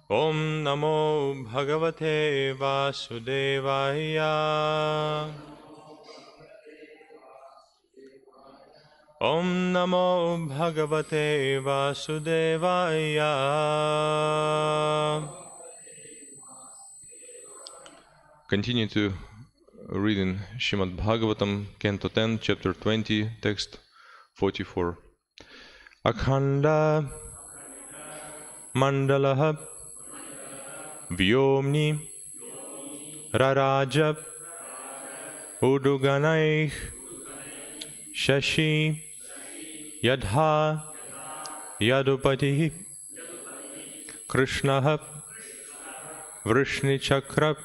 Om Namo Bhagavate Vasudevaya. Om Namo Bhagavate Vasudevaya. Continue to read in Srimad Bhagavatam, Canto 10, Chapter 20, Text 44. Akhanda Mandalaha Vyomni Raraja Uduganaih Shashi Yadha Yadupati Krishna Vrishni Chakra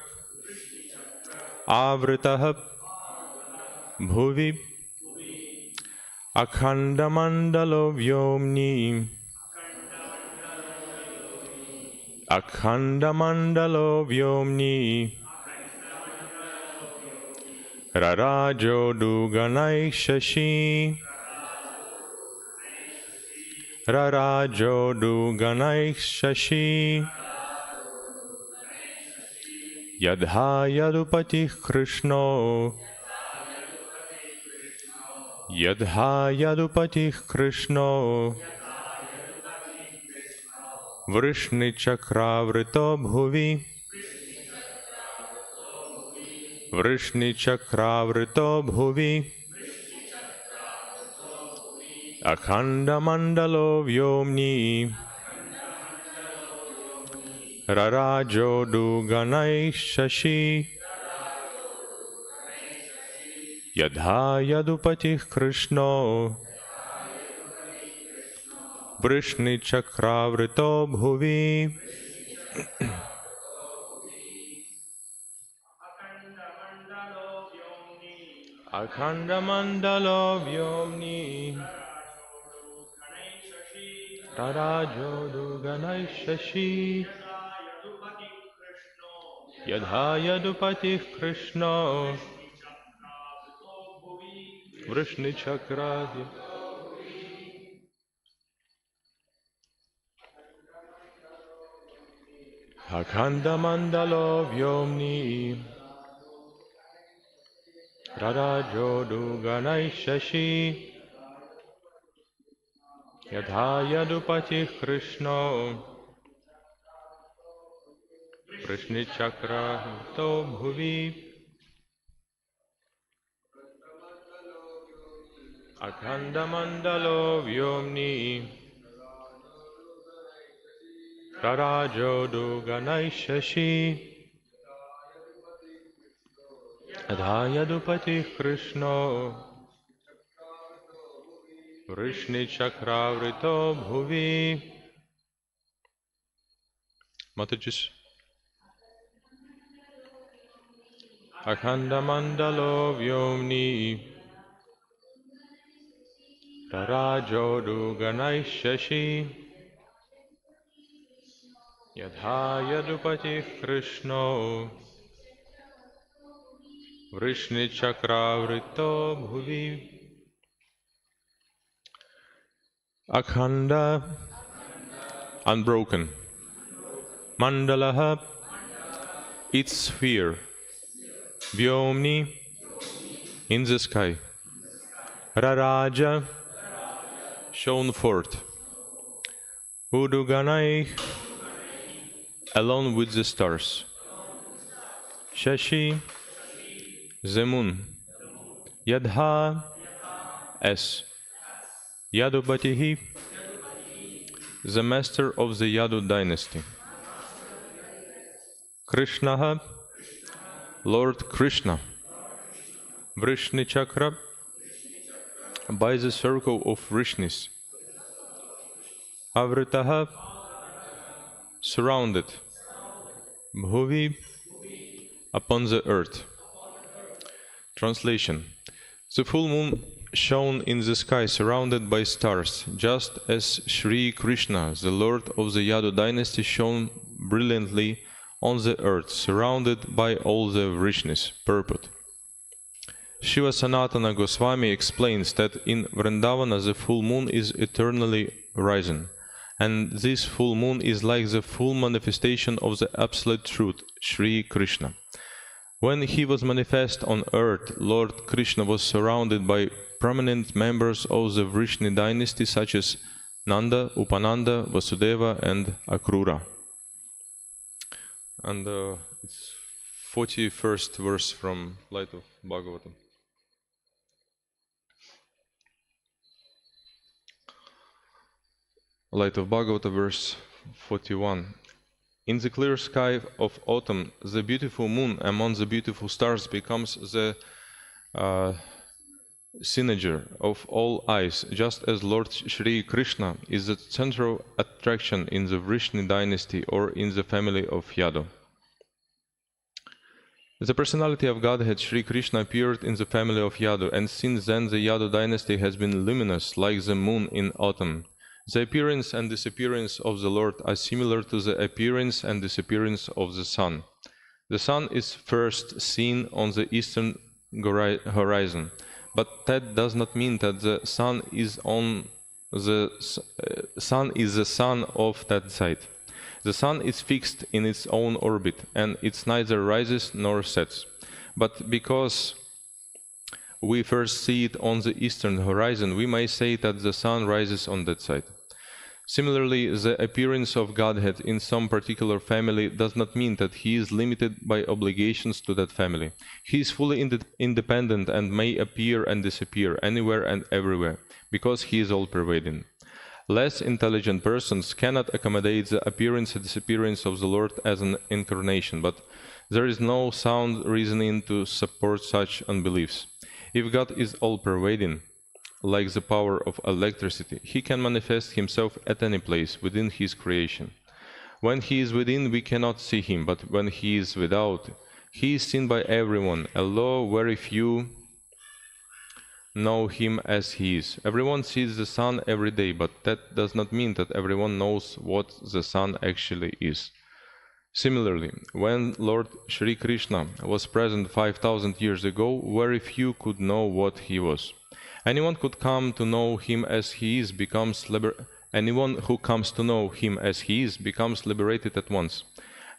Avritaha Bhuvi Akhanda Mandalo Vyomni Akhanda Mandalo Vyomni Rarajo Duganai Shashi Rarajo Duganai Shashi Yadha Yadupati Krishno Yadha Yadupati Krishno Vrishni Chakravrito Bhuvi Vrishni Chakravrito Bhuvi Akhanda Mandalo Vyomni Rarajo Duganai Shashi Yadha Yadupati Krishno Vrishni Chakravrito Bhuvi Akhanda Mandalo Vyomni Rarajo Duganai Shashi Yadha Yadupati Krishno Vrishni Chakravrito Akhanda Mandalo Vyomni Rarajo Duganai Shashi Yadha Yadupati Krishno Vrishni Chakravrito Bhuvi Akhanda Mandalo Vyomni Rarajo Duganai Shashi Yadha Yadupati Krishno Vrishni Chakravrito Bhuvi. Matajis. Akhanda Mandalo Vyomni Rarajo Duganai Shashi Yadha Yadupati Krishno Vrishni Chakravrito Bhuvi. Akhanda, unbroken. Mandalaha, its sphere. Vyomni, in the sky. Raraja, shone forth. Uduganai, along with the stars. Shashi, the moon. Yadha, as. Yadupatihi, the master of the Yadu dynasty. Krishna, Lord Krishna. Vrishni Chakra, by the circle of Vrishnis. Avritaha, surrounded. Bhuvi, upon the earth. Translation. The full moon shone in the sky surrounded by stars, just as Sri Krishna, the Lord of the Yadu dynasty, shone brilliantly on the earth, surrounded by all the Vrishnis. Purport. Shiva Sanatana Goswami explains that in Vrindavana the full moon is eternally rising, And this full moon is like the full manifestation of the absolute truth, Sri Krishna. When he was manifest on earth, Lord Krishna was surrounded by prominent members of the Vrishni dynasty such as Nanda, Upananda, Vasudeva and Akrura. And it's 41st verse from Light of Bhagavatam. Light of Bhagavatam, verse 41. In the clear sky of autumn, the beautiful moon among the beautiful stars becomes the cynosure of all eyes, just as Lord Sri Krishna is the central attraction in the Vrishni dynasty or in the family of Yadu. The personality of Godhead Sri Krishna appeared in the family of Yadu, and since then the Yadu dynasty has been luminous like the moon in autumn. The appearance and disappearance of the Lord are similar to the appearance and disappearance of the sun. The sun is first seen on the eastern horizon, but that does not mean that the sun is the sun of that side. The sun is fixed in its own orbit, and it neither rises nor sets. But because we first see it on the eastern horizon, we may say that the sun rises on that side. Similarly, the appearance of Godhead in some particular family does not mean that he is limited by obligations to that family. He is fully independent and may appear and disappear anywhere and everywhere, because he is all-pervading. Less intelligent persons cannot accommodate the appearance and disappearance of the Lord as an incarnation, but there is no sound reasoning to support such unbeliefs. If God is all-pervading, like the power of electricity, he can manifest himself at any place within his creation. When he is within, we cannot see him, but when he is without, he is seen by everyone, although very few know him as he is. Everyone sees the sun every day, but that does not mean that everyone knows what the sun actually is. Similarly, when Lord Sri Krishna was present 5,000 years ago, very few could know what he was. Anyone who comes to know him as he is becomes liberated at once.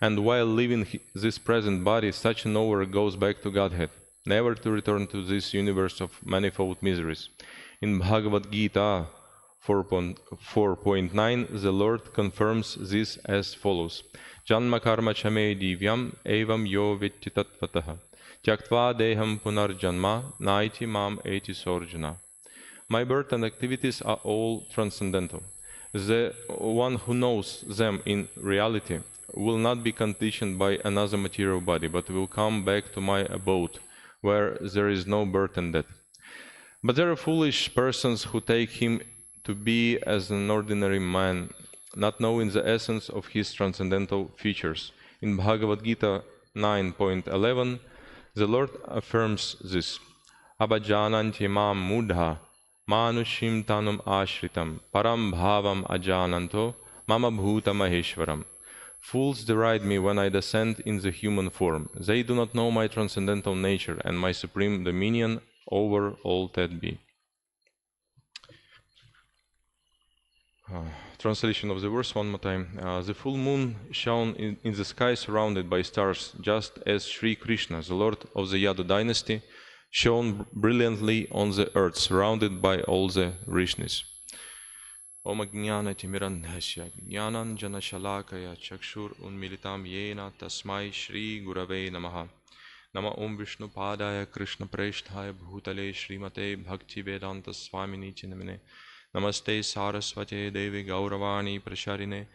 And while leaving this present body, such a knower goes back to Godhead, never to return to this universe of manifold miseries. In Bhagavad Gita 4.9, the Lord confirms this as follows: Janma karma chame divyam evam yo vitti tattvataha tyaktva deham punarjanma naiti mam eti sorjana. My birth and activities are all transcendental. The one who knows them in reality will not be conditioned by another material body, but will come back to my abode, where there is no birth and death. But there are foolish persons who take him to be as an ordinary man, not knowing the essence of his transcendental features. In Bhagavad Gita 9.11, the Lord affirms this: Abhajananti mam mudha manushim tanum ashritam param bhavam ajananto mama bhuta maheshwaram. Fools deride me when I descend in the human form. They do not know my transcendental nature and my supreme dominion over all that be. Translation of the verse one more time. The full moon shone in the sky surrounded by stars, just as Sri Krishna, the Lord of the Yadu dynasty, shone brilliantly on the earth, surrounded by all the Vrishnis. Om Jnana Timirandhasya Jnanan Janashalakaya Chakshur Unmilitam Yena Tasmai Shri Gurave Namaha. Nama Om Vishnu Padaya Krishna Preshthaya Bhutale Srimate Bhakti Vedanta Swamini Chinamine. Namaste Saraswate Devi Gauravani Prasharine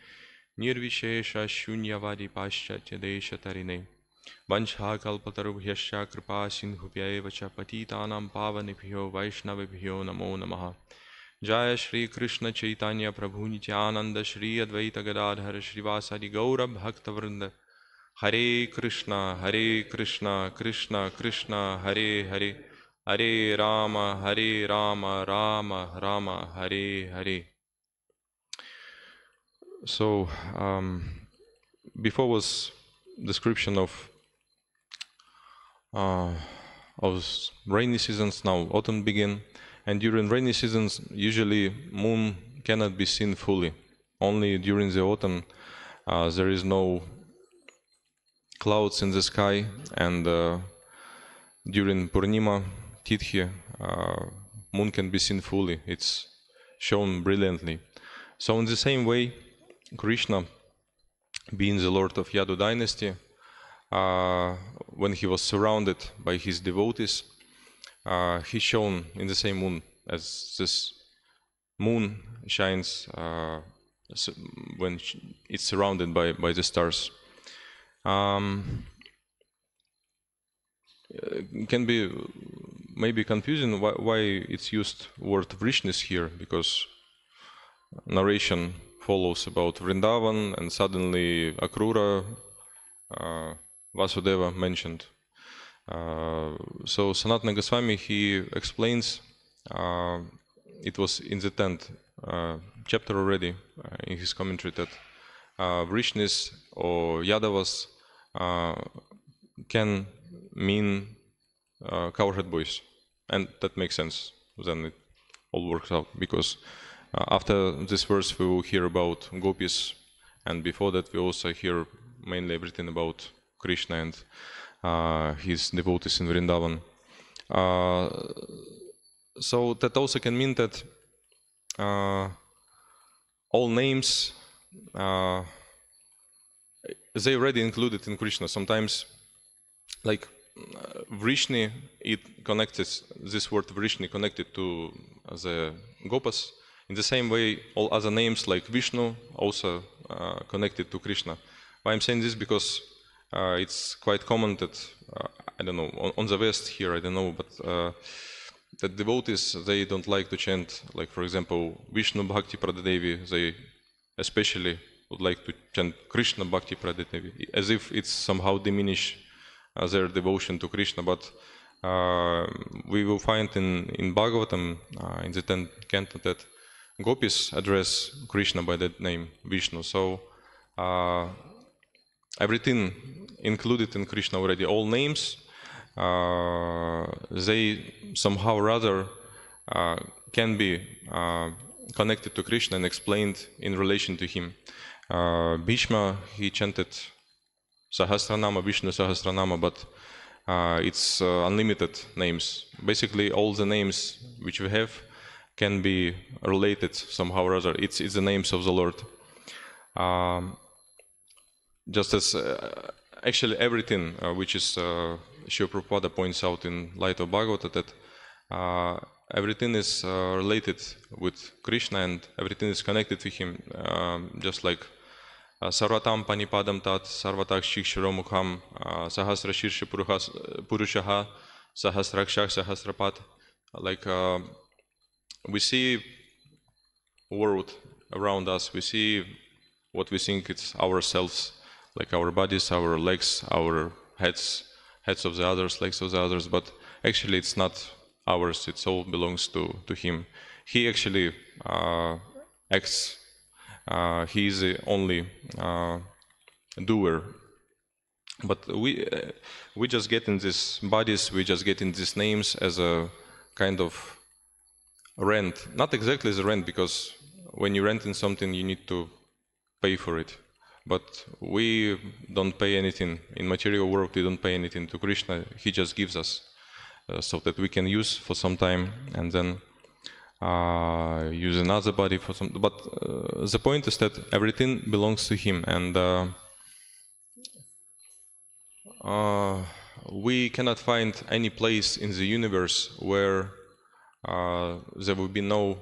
Nirvishesha Shunyavadi Paschatya Deshatarine Vancha Kalpatarubhyasya Kripa Sindhubhyaeva Cha Patitanam Pavanibhyo Vaishnavibhyo Namo Namaha. Jaya Shri Krishna Chaitanya Prabhu Nityananda Shri Advaita Gadadhar Shrivasadi Gaura Bhaktavrinda. Hare Krishna Krishna Krishna Hare Hare, Hare Rama Rama Rama Hare Hare. So before was description of rainy seasons. Now autumn begin, and during rainy seasons usually moon cannot be seen fully. only during the autumn there is no clouds in the sky, and during Purnima Tithi, moon can be seen fully. It's shown brilliantly. So in the same way, Krishna, being the lord of Yadu dynasty, when he was surrounded by his devotees, he shone in the same moon as this moon shines when it's surrounded by the stars. Can be maybe confusing why it's used word Vrishnis here, because narration follows about Vrindavan and suddenly Akrura, Vasudeva mentioned. So Sanatana Goswami, he explains, it was in the 10th chapter already in his commentary, that Vrishnis or Yadavas can mean cowherd boys, and that makes sense. Then it all works out, because after this verse we will hear about gopis, and before that we also hear mainly everything about Krishna and his devotees in Vrindavan. So that also can mean that all names they already included in Krishna. Sometimes, like Vrishni, it connected, this word Vrishni connected to the Gopas. In the same way, all other names like Vishnu also connected to Krishna. Why I'm saying this? Because it's quite common that, I don't know, on the West here, I don't know, but that devotees, they don't like to chant, like for example, Vishnu Bhakti Pradadevi, they especially would like to chant Krishna Bhakti Pradadevi, as if it's somehow diminish their devotion to Krishna. But we will find in Bhagavatam, in the 10th canto, that gopis address Krishna by that name, Vishnu. So everything included in Krishna already, all names, they somehow or other can be connected to Krishna and explained in relation to him. Bhishma, he chanted Sahasranama, Vishnu Sahasranama, but it's unlimited names. Basically, all the names which we have can be related somehow or other. It's the names of the Lord. Just as actually everything which is Srila Prabhupada points out in light of Bhagavata, that everything is related with Krishna and everything is connected to him, just like Sarvatam Panipadam Tat, Sarvatak Shikshiromukham, Sahasra Shirshi Purushaha, Sahasrakshak Sahasrapat. Like we see world around us, we see what we think it's ourselves, like our bodies, our legs, our heads of the others, legs of the others, but actually it's not ours, it all belongs to him. He actually acts, he is the only doer. But we just get in these bodies, we just get in these names as a kind of rent. Not exactly as a rent, because when you rent in something you need to pay for it. But we don't pay anything. In material world we don't pay anything to Krishna. He just gives us so that we can use for some time and then use another body for some. But the point is that everything belongs to him, and we cannot find any place in the universe where there will be no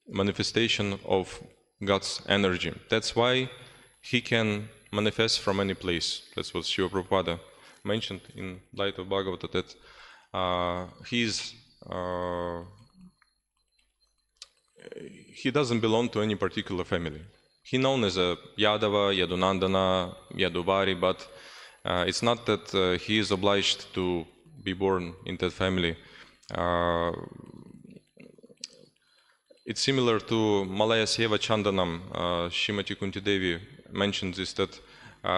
manifestation of God's energy. That's why he can manifest from any place. That's what Srila Prabhupada mentioned in light of Bhagavata, that he doesn't belong to any particular family. He's known as a Yadava, Yadunandana, Yaduvari, but it's not that he is obliged to be born in that family. It's similar to Malaya Seva Chandanam. Srimati Kunti Devi mentioned this, that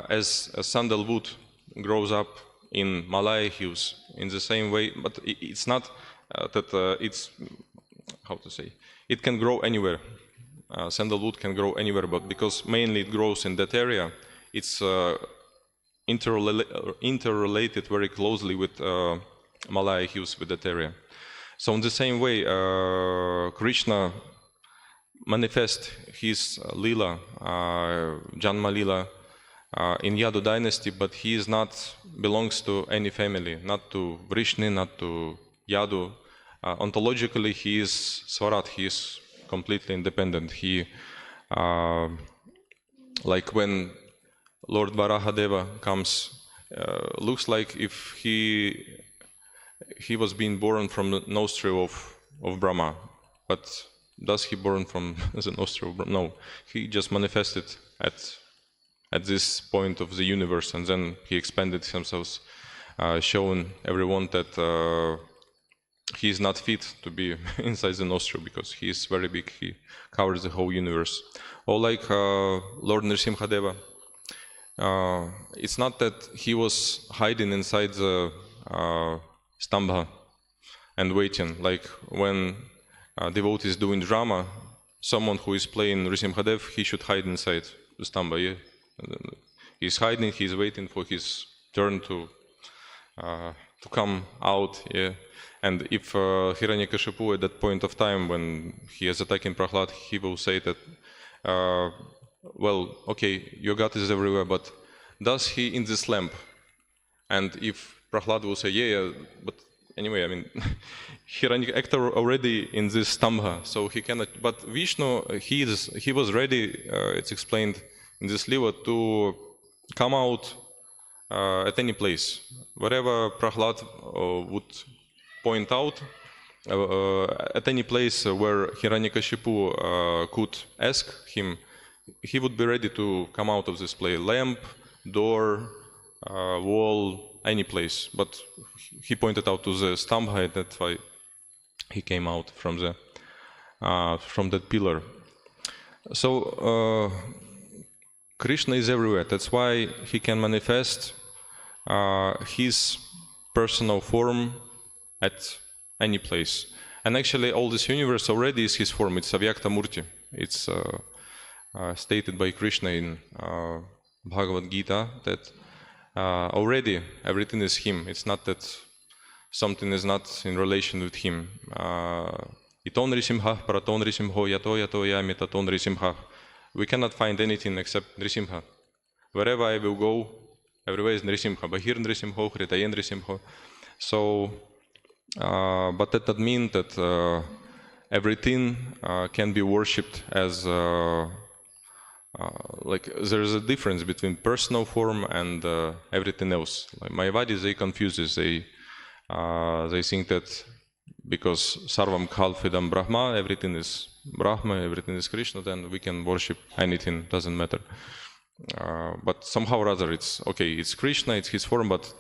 as a sandalwood grows up in Malaya hills, in the same way, but it's not that it's, how to say, it can grow anywhere. sandalwood can grow anywhere, but because mainly it grows in that area, it's interrelated very closely with Malaya hues with that area. So in the same way, Krishna manifest his Lila, Janma Lila, in Yadu dynasty, but he is not belongs to any family, not to Vrishni, not to Yadu. Ontologically, he is Swarat, he is completely independent. He, like when Lord Varahadeva comes, looks like if he was being born from the nostril of Brahma, but does he born from the nostril of Brahma? No, he just manifested at this point of the universe, and then he expanded himself, showing everyone that he is not fit to be inside the nostril because he is very big, he covers the whole universe. Or like Lord Nrsimhadeva, it's not that he was hiding inside the stambha and waiting, like when devotees doing drama, someone who is playing Nrsimhadev, he should hide inside the stambha. Yeah? He's hiding, he's waiting for his turn to come out. Yeah? And if Hiranyakashipu at that point of time when he is attacking Prahlad, he will say that, well, okay, your God is everywhere, but does he in this lamp? And if Prahlad will say, yeah, but anyway, I mean, Hiranyaka already in this stambha, so he cannot, but Vishnu, he was ready, it's explained in this Lila, to come out at any place. Wherever Prahlad would point out, at any place where Hiranyakashipu could ask him, he would be ready to come out of this place. Lamp, door, wall, any place. But he pointed out to the stambha, and that's why he came out from that pillar. So Krishna is everywhere. That's why he can manifest his personal form at any place. And actually all this universe already is his form. It's Avyakta Murti. It's stated by Krishna in Bhagavad Gita that already everything is him. It's not that something is not in relation with him. Iton Nrisimha, Paraton Nrisimho, Yato Yato Yami Taton Nrisimha. We cannot find anything except Nrisimha. Wherever I will go, everywhere is Nrisimha. Bahir Nrisimho, Hritayen Nrisimho. So, but that doesn't mean that everything can be worshipped as like there is a difference between personal form and everything else. Like Mayavadis, they confuse this. They think that because Sarvam Khalfidam Brahma, everything is Brahma, everything is Krishna, then we can worship anything, doesn't matter. But somehow or other it's okay, it's Krishna, it's his form, but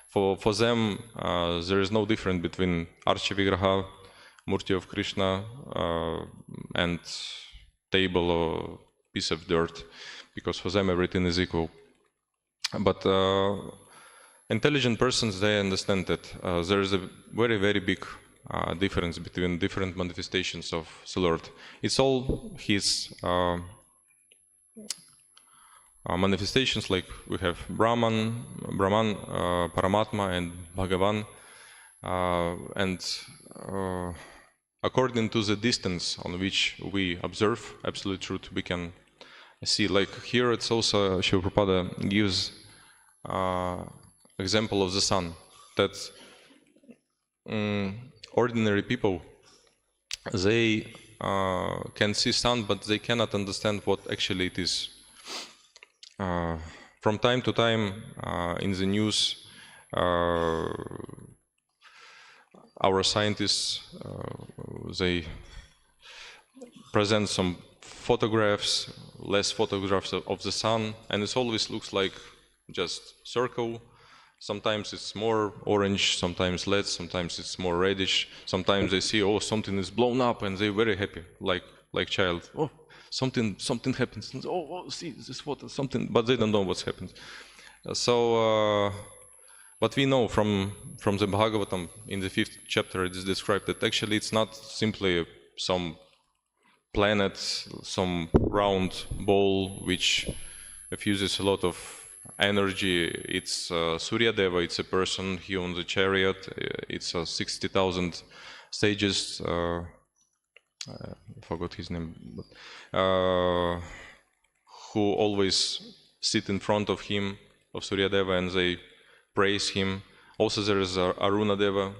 for them there is no difference between Archa Vigraha, Murti of Krishna, and table or piece of dirt, because for them everything is equal. But intelligent persons, they understand that there is a very, very big difference between different manifestations of the Lord. It's all his manifestations, like we have Brahman, Paramatma, and Bhagavan, and according to the distance on which we observe absolute truth, we can see. Like here, it's also Srila Prabhupada gives example of the sun, that ordinary people, they can see sun, but they cannot understand what actually it is. From time to time in the news, our scientists, they present some photographs, less photographs of the sun, and it always looks like just circle. Sometimes it's more orange, sometimes less, sometimes it's more reddish. Sometimes they see, oh, something is blown up, and they're very happy, like child. Oh, something happens. Oh, see this photo, something, but they don't know what's happened. So, but we know from the Bhagavatam in the 5th chapter, it is described that actually it's not simply some planet, some round ball which fuses a lot of energy. It's Surya Deva, it's a person, he owns a chariot, it's 60,000 stages, I forgot his name, but, who always sit in front of him, of Surya Deva, and they praise him. Also there is Aruna Deva,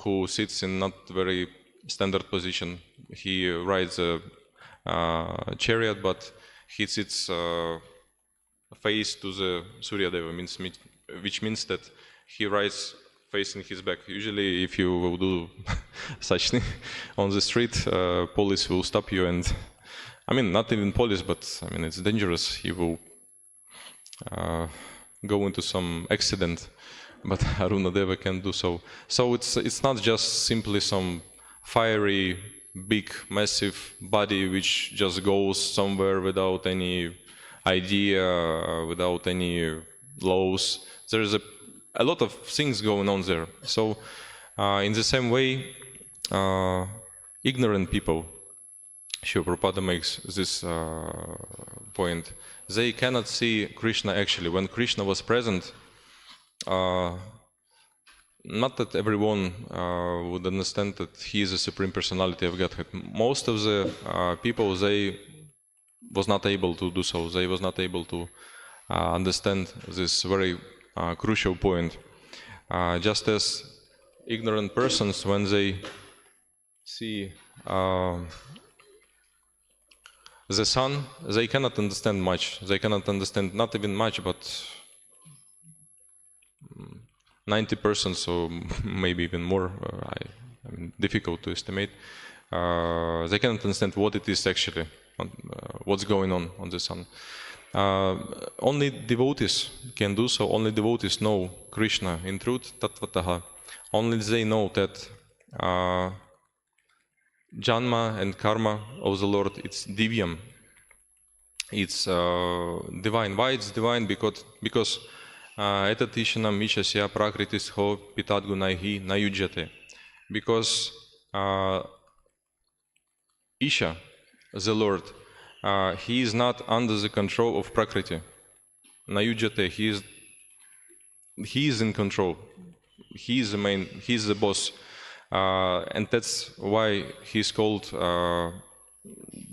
who sits in not very standard position. He rides a chariot, but he sits face to the Surya Deva, which means that he rides facing his back. Usually if you will do such thing on the street, police will stop you, and I mean not even police, but I mean it's dangerous. He will go into some accident, but Aruna Deva can do so. So it's not just simply some fiery, big, massive body which just goes somewhere without any idea, without any laws. There's a lot of things going on there. So in the same way, ignorant people, Srila Prabhupada makes this point, they cannot see Krishna actually. When Krishna was present, not that everyone would understand that he is a Supreme Personality of Godhead. Most of the people, they was not able to do so. They was not able to understand this very crucial point. Just as ignorant persons, when they see the sun, they cannot understand much. They cannot understand not even much, but 90%, or maybe even more, I mean, difficult to estimate. They cannot understand what it is actually, what's going on the sun. Only devotees can do so. Only devotees know Krishna in truth, tattvataha. Only they know that Janma and karma of the Lord, it's divyam. It's divine. Why it's divine? Because этот ишанам мишасya prakritisho pitadgunaihi nayujyate. Because Isha, the Lord, he is not under the control of Prakriti. Nayujyate, he is in control. He is the main, he is the boss. And that's why he's called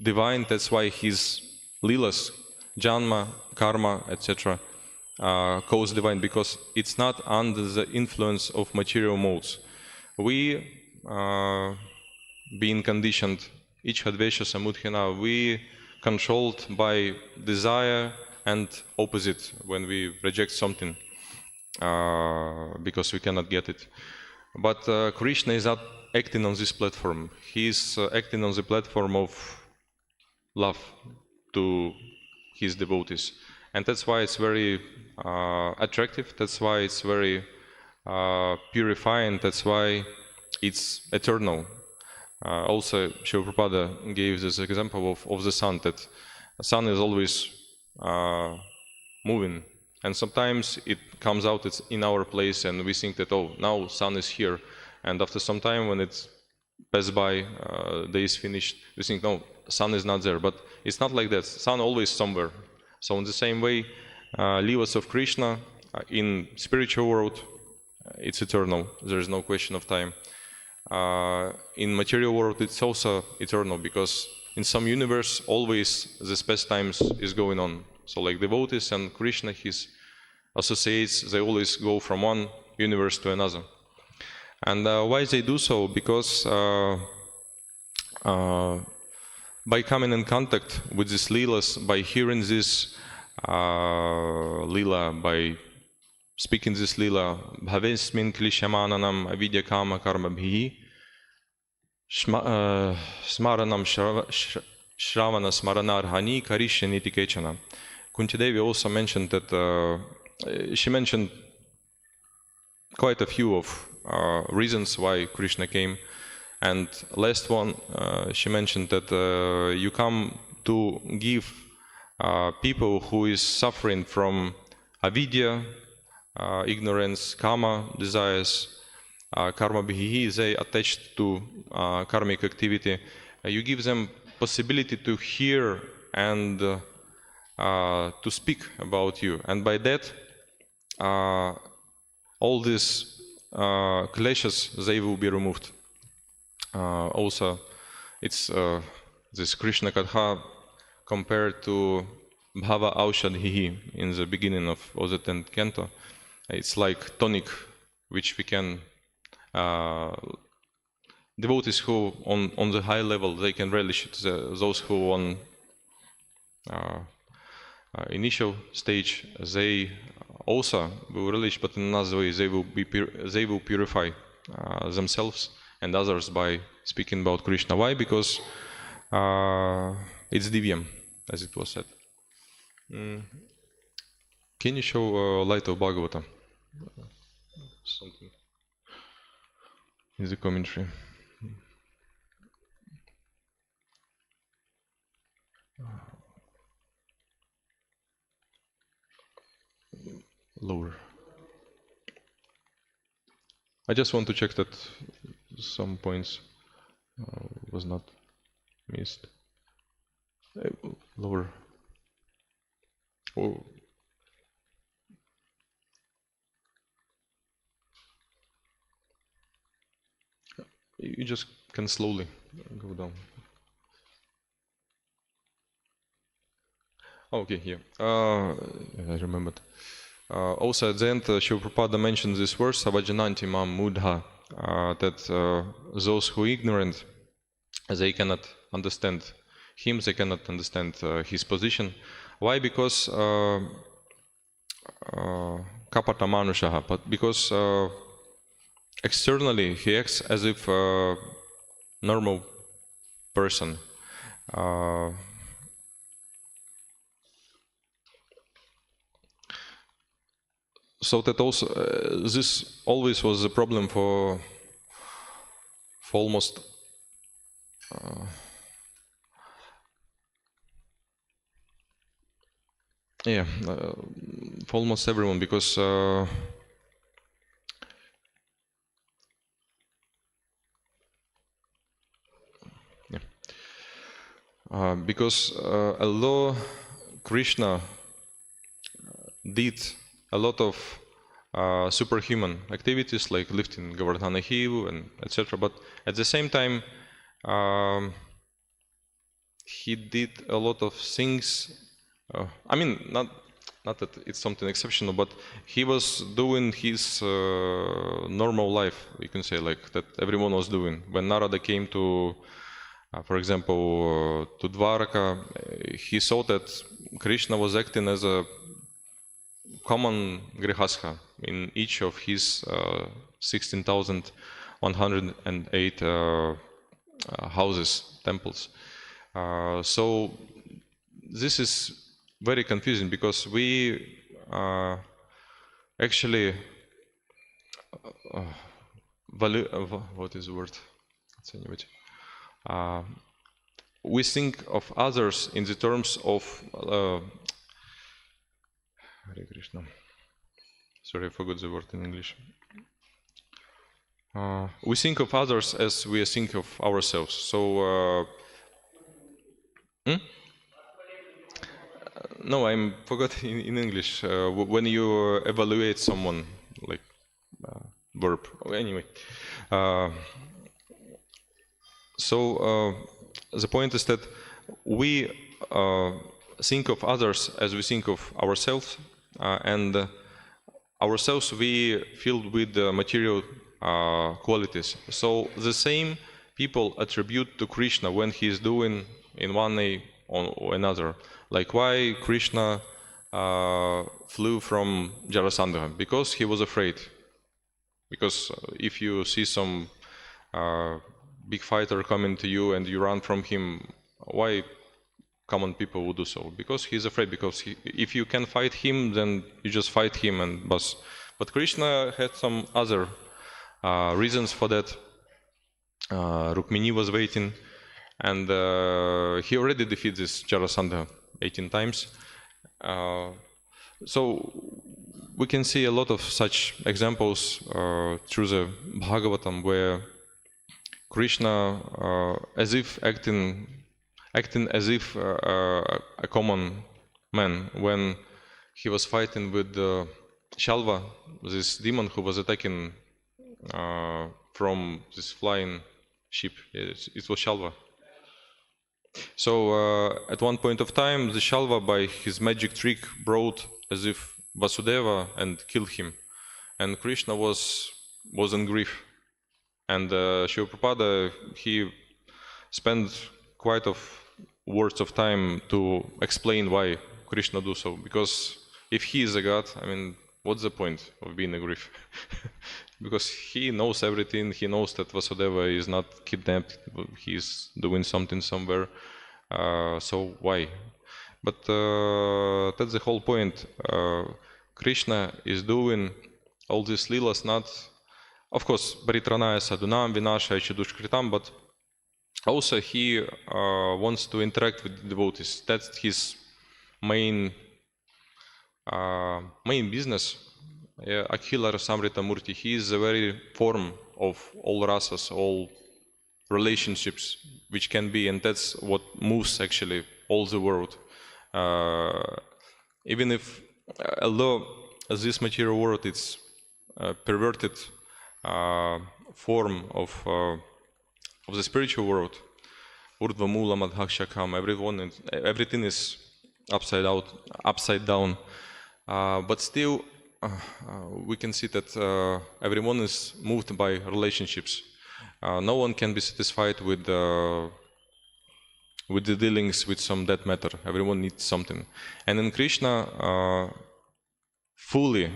divine. That's why his lilas, janma, karma, etc. Calls divine, because it's not under the influence of material modes. We, being conditioned, ichhadvesha samudhina, we controlled by desire and opposite when we reject something because we cannot get it. But Krishna is not acting on this platform. He is acting on the platform of love to his devotees. And that's why it's very attractive, that's why it's very purifying, that's why it's eternal. Also, Srila Prabhupada gave this example of the sun, that the sun is always moving. And sometimes it comes out, it's in our place, and we think that, oh, now sun is here. And after some time, when it's passed by, day is finished, we think, no, sun is not there. But it's not like that. Sun always somewhere. So in the same way, Leelas of Krishna in spiritual world, it's eternal. There is no question of time. In material world, it's also eternal, because in some universe, always the space times is going on. So like devotees and Krishna, his associates, they always go from one universe to another. And why they do so? Because by coming in contact with these leelas, by hearing this leela, by speaking this leela, bhavesmin klishamananam avidya kama karma bhihi smaranam shravana smaranarhani karishaniti kechana. Kunti Devi also mentioned that she mentioned quite a few of reasons why Krishna came, and last one she mentioned that you come to give people who is suffering from avidya, ignorance, kama, desires, karma bhihi, they attached to karmic activity. You give them possibility to hear and to speak about you, and by that all these clashes, they will be removed. Also, it's this Krishna Katha compared to Bhava Aushadhihi in the beginning of the 10th canto. It's like tonic, which we can devotees who on the high level, they can relish it. Those who on initial stage, they also will relish, but in another way they will purify themselves and others by speaking about Krishna. Why? Because it's divyam, as it was said. Can you show light of Bhagavatam? Something in the commentary. Lower. I just want to check that some points was not missed. Lower. Oh. You just can slowly go down. Okay, here. I remembered. Also at the end, Srila Prabhupada mentioned this verse, Avajananti mam mudha, that those who are ignorant, they cannot understand him, they cannot understand his position. Why? Because kapata manushaha, but because externally he acts as if a normal person. So that also this always was a problem for almost for almost everyone, because because although Krishna did a lot of superhuman activities like lifting Govardhana Hill and etc., but at the same time he did a lot of things. I mean, not that it's something exceptional, but he was doing his normal life, you can say, like that everyone was doing. When Narada came to, for example, to Dwarka, he saw that Krishna was acting as a common grihastha in each of his 16,108 houses, temples. So this is very confusing, because we actually what is the word? We think of others in the terms of Hare Krishna. Sorry, I forgot the word in English. We think of others as we think of ourselves. So no, I forgot in English. When you evaluate someone, like verb. Anyway, so the point is that we think of others as we think of ourselves, and ourselves we filled with material qualities. So the same people attribute to Krishna when he is doing in one way or another. Like why Krishna flew from Jarasandha? Because he was afraid. Because if you see some big fighter coming to you and you run from him, why common people would do so? Because he's afraid. Because if you can fight him, then you just fight him and bus. But Krishna had some other reasons for that. Rukmini was waiting, and he already defeated this Jarasandha 18 times. So we can see a lot of such examples through the Bhagavatam, where Krishna, as if acting acting as if a common man. When he was fighting with Shalva, this demon who was attacking from this flying ship. It was Shalva. So at one point of time, the Shalva, by his magic trick, brought as if Vasudeva and killed him. And Krishna was in grief. And Srila Prabhupada, he spent quite of words of time to explain why Krishna do so. Because if he is a god, I mean, what's the point of being a grief? Because he knows everything. He knows that Vasudeva is not kidnapped. He's doing something somewhere. So why? But that's the whole point. Krishna is doing all these leelas not, of course, Paritranaya Sadhunam, Vinashaya Chidushkritam, but also he wants to interact with the devotees. That's his main business. Akhila Rasamrita Murti. He is the very form of all rasas, all relationships which can be, and that's what moves actually all the world. Even if, although this material world is perverted form of the spiritual world, Urdhva Mula Madhakshakam, everything is upside down. But still, we can see that everyone is moved by relationships. No one can be satisfied with the dealings with some dead matter. Everyone needs something. And in Krishna, fully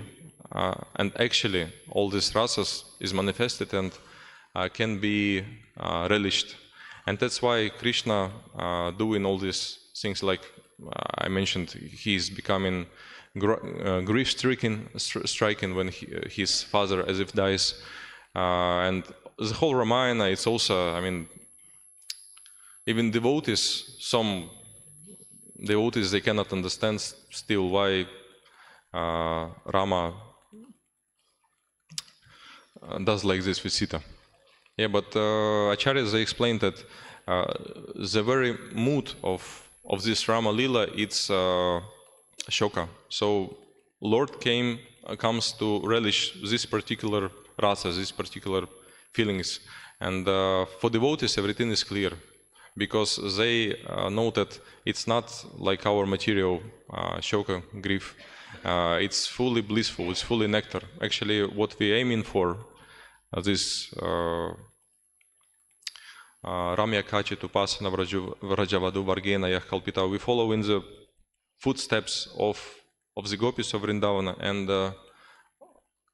and actually, all these rasas is manifested and can be relished. And that's why Krishna doing all these things, like I mentioned, he's becoming grief-stricken when his father as if dies. And the whole Ramayana, it's also, I mean, even devotees, some devotees, they cannot understand still why Rama does like this with Sita. Yeah, but Acharyas, they explained that the very mood of this Rama Lila, it's shoka. So Lord comes to relish this particular rasa, these particular feelings. And for devotees, everything is clear, because they know that it's not like our material shoka, grief. It's fully blissful, it's fully nectar. Actually, what we're aiming for, this Ramya Kachit Upasana Vrajavadu Vargena Yahkalpita, we follow in the footsteps of the gopis of Vrindavana. And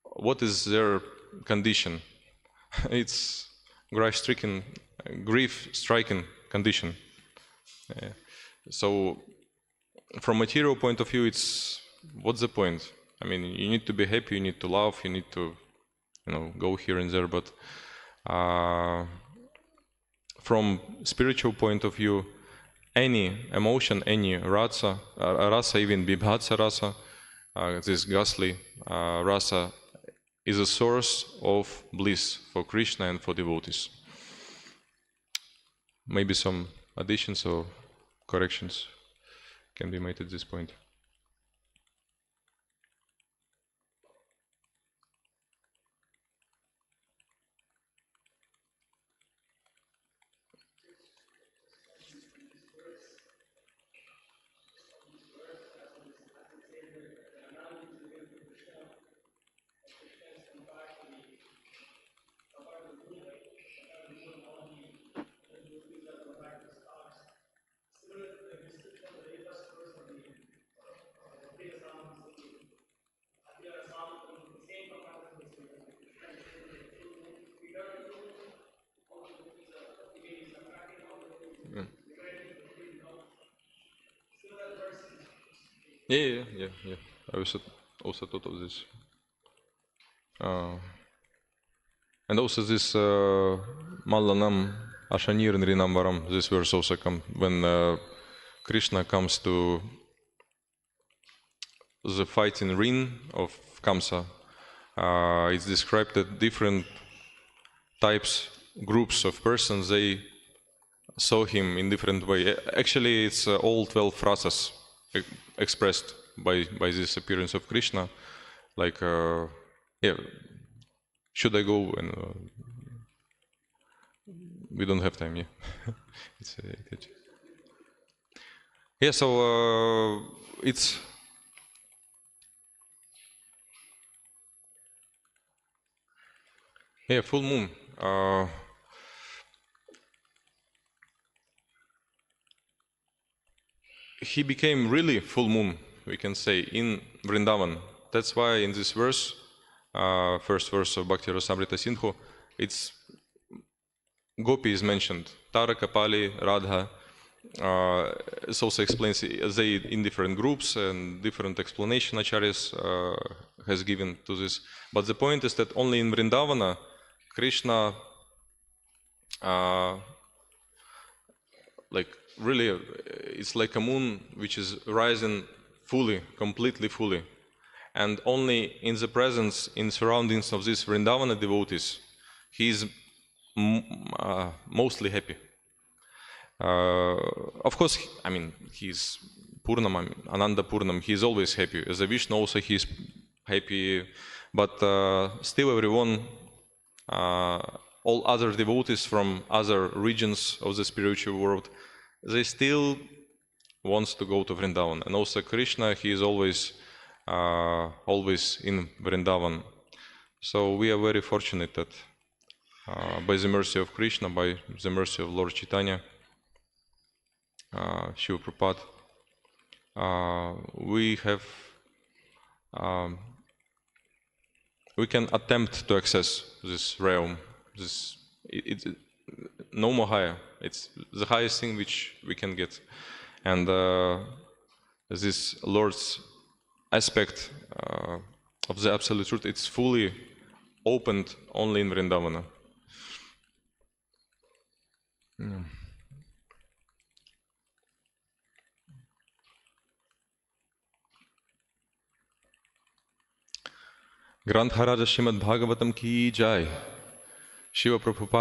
what is their condition? It's grief-stricken condition. So from material point of view, it's, what's the point? I mean, you need to be happy, you need to love, you need to, go here and there. But from spiritual point of view, any emotion, any rasa, even bibhatsa rasa, this ghastly rasa, is a source of bliss for Krishna and for devotees. Maybe some additions or corrections can be made at this point. Yeah. I also thought of this. And also this Mallanam Ashanir Nrinamvaram, this verse also comes when Krishna comes to the fighting ring of Kamsa. It's described that different groups of persons, they saw him in different way. Actually, it's all 12 phrases expressed by this appearance of Krishna. Like, yeah, should I go? And we don't have time. Yeah, it's yeah. So it's yeah, full moon. He became really full moon, we can say, in Vrindavan. That's why in this verse, first verse of Bhakti Rasamrita Sindhu, it's Gopi is mentioned, Tara, Kapali, Radha. It also explains they in different groups and different explanation Acharyas has given to this. But the point is that only in Vrindavana, Krishna, like really, it's like a moon which is rising fully, completely fully. And only in the presence, in surroundings of these Vrindavana devotees, he is mostly happy. Of course, I mean, he's Purnam, Ananda Purnam, he's always happy. As a Vishnu also he's happy, but still everyone, all other devotees from other regions of the spiritual world, they still wants to go to Vrindavan. And also Krishna, he is always in Vrindavan. So we are very fortunate that by the mercy of Krishna, by the mercy of Lord Chaitanya, Shiva Prabhupada, we have, we can attempt to access this realm. It's no more higher. It's the highest thing which we can get. And this Lord's aspect of the absolute truth, it's fully opened only in Vrindavana. Granth Haraja Srimad Bhagavatam ki jai. Shiva Prabhupada